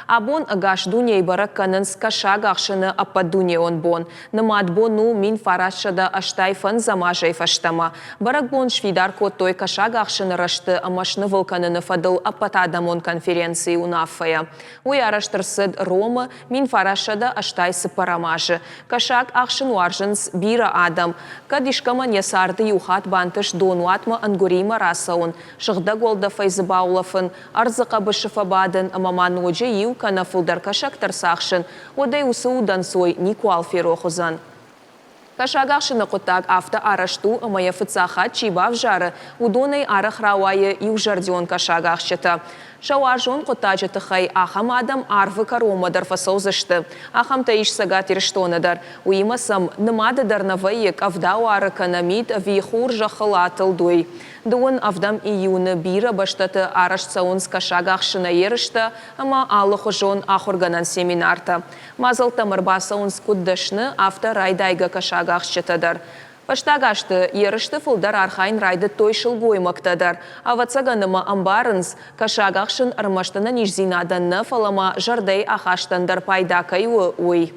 Абон агаш дуняй баракканынс кашаг ақшыны аппа дуне он бон. Нымат бону мин фарашшада аштайфан замажай фаштама. Барак бон швидар коттой кашаг ақшыны рашты амашны вулканыны фадыл аппатадамон конференции унафая. Уй араштырсыд Рома мин фарашшада аштайсы парамажы. Кашаг ақшын уаржынс бира адам. Кадишкаман ясарды юхат бантыш донуатма ангурима расаун. Шыгда голда файзыбаулафын, арзықа бышыфабадын амаман оджи ил канафулдар кашак тарсахшын, одай усаудан сой Никуал Ферохузан. Кашагахшыны қотак авто арашту амая фыцаха чибав жары, удонай арах рауайы южардион кашагахшыта. Шауаржон қотажы тұхай ахам адам арвы каромадар фасаузышты. Ахам таиш сагат ирштонадар. Уимасам нымадыдар навайек авдау араканамид вихур жахалатыл дуй. Дуын авдам июны бира баштаты арашцаун с кашагахшына ерышты, ама аллахы жон ахурганан семинарта. Мазал тамырбасаун скуддашны авто райдайга кашагахшытадар. Паштагашты ерышты фулдар архайн райды тойшыл гоймактадар. Авацаганыма амбарынс кашагахшын армаштана нижзинаданны фалама жардай ахаштандар пайда кайуы уй.